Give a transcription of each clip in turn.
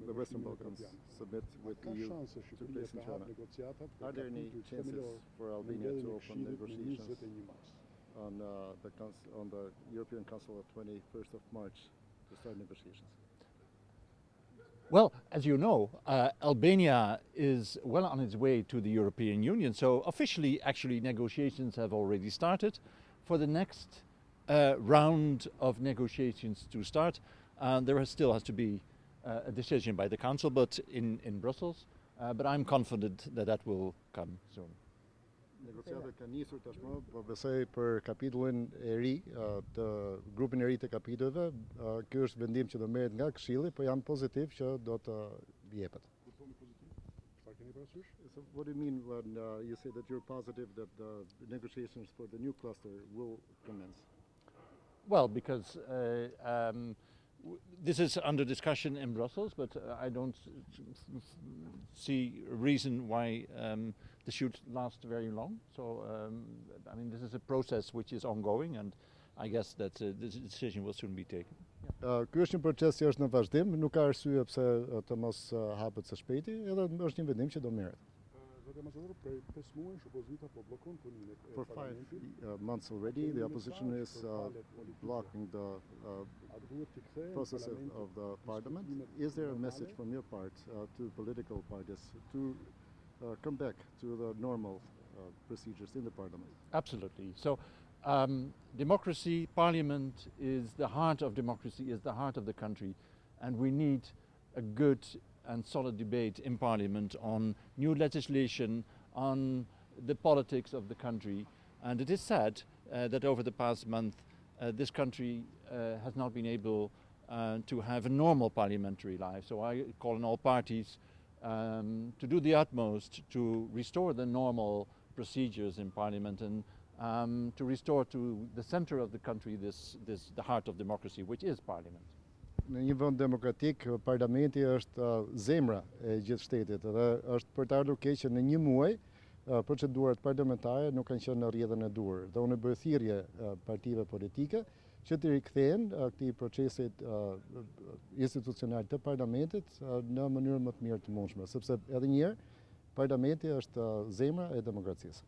The Western Balkans submit with EU to place in China. Are there any chances for Albania to open negotiations on the European Council of 21st of March to start negotiations? Well, as you know, Albania is well on its way to the European Union. So officially, actually, negotiations have already started. For the next round of negotiations to start, there still has to be a decision by the Council, but in Brussels. But I'm confident that that will come soon. Negociatat kanë nisur tashmë, po besoj për kapitullin e ri, të grupin e ri të kapitulleve, ky është vendim që do merret nga Këshilli, po jam pozitiv që do të jepet. So what do you mean when you say that you're positive that the negotiations for the new cluster will commence? Well, because this is under discussion in Brussels, but I don't see a reason why this should last very long. So, I mean, this is a process which is ongoing, and I guess that this decision will soon be taken. Ky është një proces që është në vazhdim, nuk ka arsye pse të mos hapet së shpejti, edhe është një vendim që do merret. For 5 months already, the opposition is blocking the process of the parliament. Is there a message from your part to political parties to come back to the normal procedures in the parliament? Absolutely. So democracy, parliament is the heart of democracy, is the heart of the country, and we need a good and solid debate in parliament on new legislation, on the politics of the country. And it is sad that over the past month this country has not been able to have a normal parliamentary life. So I call on all parties to do the utmost to restore the normal procedures in parliament and to restore to the center of the country the heart of democracy, which is parliament. Në një vend demokratik, parlamenti është zemra e gjithë shtetit dhe është për të ardhur keq që në një muaj procedurat parlamentare nuk kanë qenë në rrjedhën e duhur. Dhe unë bëj thirrje partive politike që të rikthehen këtij procesit institucional të parlamentit në mënyrë më të mirë të mundshme, sepse edhe një herë parlamenti është zemra e demokracisë.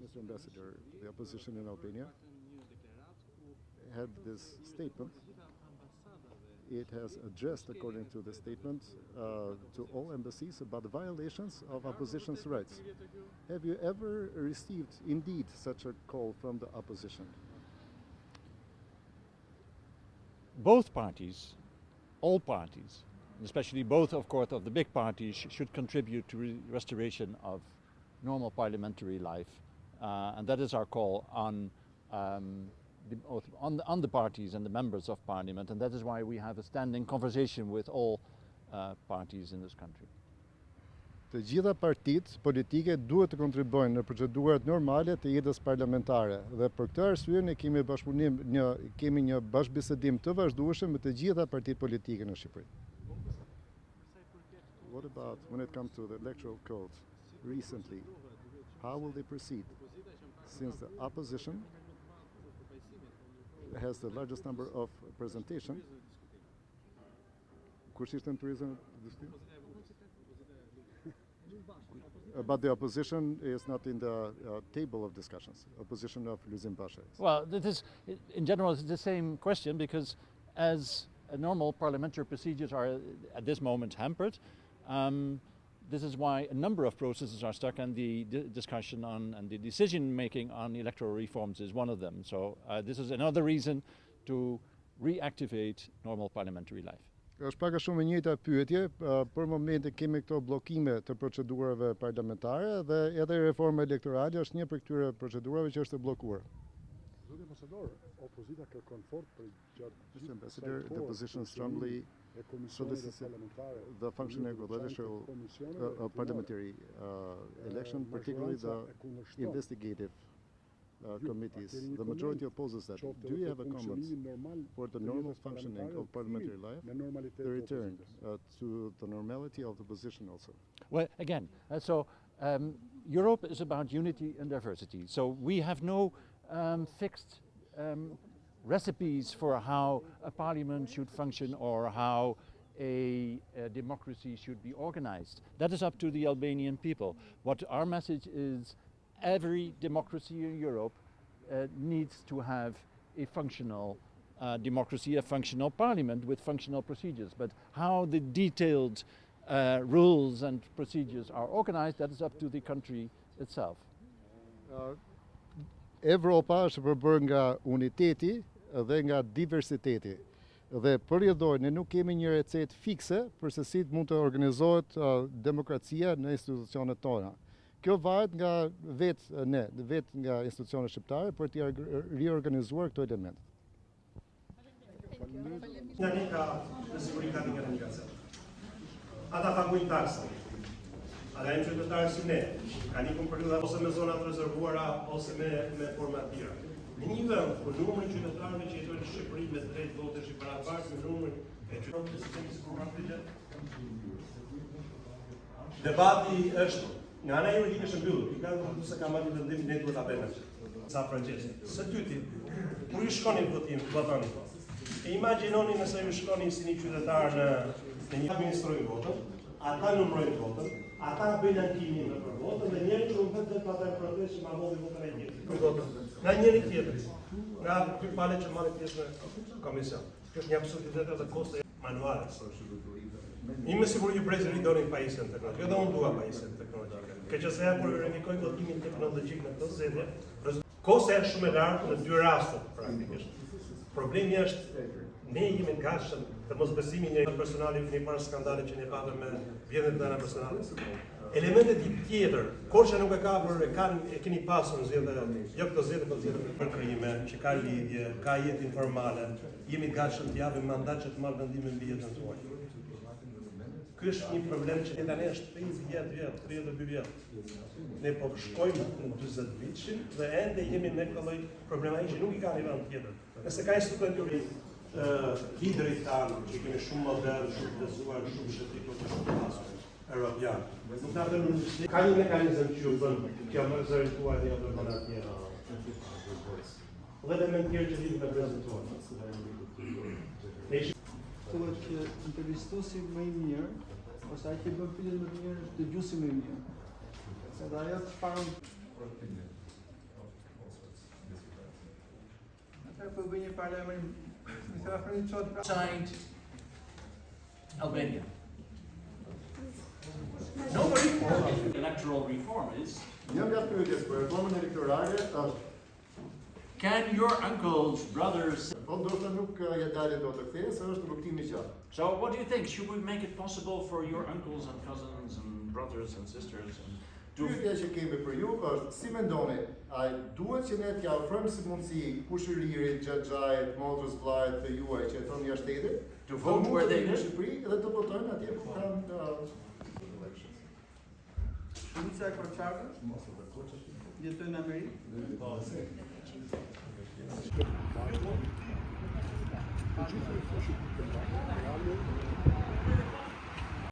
Mr. Ambassador, the opposition in Albania had this statement. It has addressed, according to the statement, to all embassies about the violations of opposition's rights. Have you ever received, indeed, such a call from the opposition? Both parties, all parties, especially both, of course, of the big parties, should contribute to restoration of normal parliamentary life. And that is our call on the parties and the members of parliament, and that is why we have a standing conversation with all parties in this country. Të gjitha partitë politike duhet të kontribuojnë në procedurat normale të jetës parlamentare dhe për këtë arsye ne kemi një bashkëbisedim të vazhdueshëm me të gjitha partitë politike në Shqipëri. What about when it comes to the electoral code recently? How will they proceed? Since the opposition has the largest number of presentation. But the opposition is not in the table of discussions. Opposition of Luzim Pasha. Well, in general, it's the same question because as normal parliamentary procedures are at this moment hampered, this is why a number of processes are stuck, and the discussion on and the decision making on electoral reforms is one of them. So this is another reason to reactivate normal parliamentary life. Është pak a shumë e njëjta pyetje, për momentin kemi këto bllokime të procedurave parlamentare dhe edhe reforma elektorale është një për këtyre procedurave që është e bllokuar. Mr. Ambassador, the opposition strongly solicits the functioning of the parliamentary election, particularly the investigative committees. The majority opposes that. Do you have a comment for the normal functioning of parliamentary life, the return to the normality of the position also? Well, again, Europe is about unity and diversity. So we have no fixed recipes for how a parliament should function or how a democracy should be organized. That is up to the Albanian people. What our message is, every democracy in Europe needs to have a functional democracy, a functional parliament with functional procedures. But how the detailed rules and procedures are organized, that is up to the country itself. Evropa është përbërë nga uniteti dhe nga diversiteti. Dhe përjetoj, ne nuk kemi një recetë fikse për se si mund të organizohet demokracia në institucionet tona. Kjo varet nga vetë nga institucionet shqiptare për t'i riorganizuar këto elemente. Nga një ka në siguri ka një organizacion. Ata pagujnë taksën. Ata janë qytetarë si ne. Ka një periudha ose me zona të rezervuara ose me forma të tjera. Në një vend ku numri i qytetarëve që jetojnë në Shqipëri me drejt votesh i barabartë me numrin e qytetarëve. Debati është nga ana juridike është mbyllur. I ka thënë se ka marrë vendimin ne duhet ta bëjmë. Sa francezë. Së dyti, kur ju shkonin votoni. E imagjinoni nëse ju shkonin si një qytetar në një administrojnë votën, ata numërojnë votën, ata bëjnë ankimin për votën dhe njëri që unë vetë patar protest që ma modhi votën e njëri. Nga njëri tjetëri, nga ky pale që marrë pjesë në komision. Kjo është një absurditet dhe koste manuale. I me sigur ju brezëri donin pajisjen teknologjike, edhe unë dua pajisjen teknologjike. Keqësea kur verifikoj votimin teknologjik në këtë zgjedhje, kosta është shumë e lartë në dy raste praktikisht. Problemi është ne jemi të gatshëm të mosbesimin e personalit në para skandalit që ne patëm me vjedhjen e dana personale. Elementet tjetër, Korça nuk e ka për e keni pasur zgjedhje, jo këtë zgjedhje, por zgjedhje për krime, që ka lidhje, ka jetë informale, jemi të gatshëm të japim mandat që të marrë vendime mbi jetën tuaj. Ky është një problem që tani është 50 vjet, 32 vjet. Ne po shkojmë në 40 vitshin dhe ende jemi me këtë lloj problemi që nuk i ka një vend tjetër. Nëse ka institucional liderit tanë, që kemi shumë modern, shumë bezuar, shumë shëtitur, shumë pasur, Europian. Nuk na vënë në ka një mekanizëm që ju bën, që më rezervuar dhe ato mëna tjera. Dhe element tjerë që lidhë me prezentuar. Thuhet që intervistuesi më i mirë, ose ai që bën pyetje më të mirë, është dëgjuesi më i mirë. Se dhe ajo çfarë ata po bëjnë një parlament. Signed Albania. Nobody electoral reform is. Një nga pyetjet për reformën elektorale është Can your uncles, brothers? po ndoshta nuk jetale do të kthehej, se është rrugtimi i qartë. So what do you think? Should we make it possible for your uncles and cousins and brothers and sisters and Pyetja që kemi për ju është, si mendoni, a duhet që ne t'ja ofrojmë si mundësi kushëririt, xhaxhait, motrës, vllajt të juaj që jeton jashtë shtetit, to vote where they në live? Shqipëri dhe të votojnë atje ku kanë Shumica e Korçarëve jetojnë në Amerikë?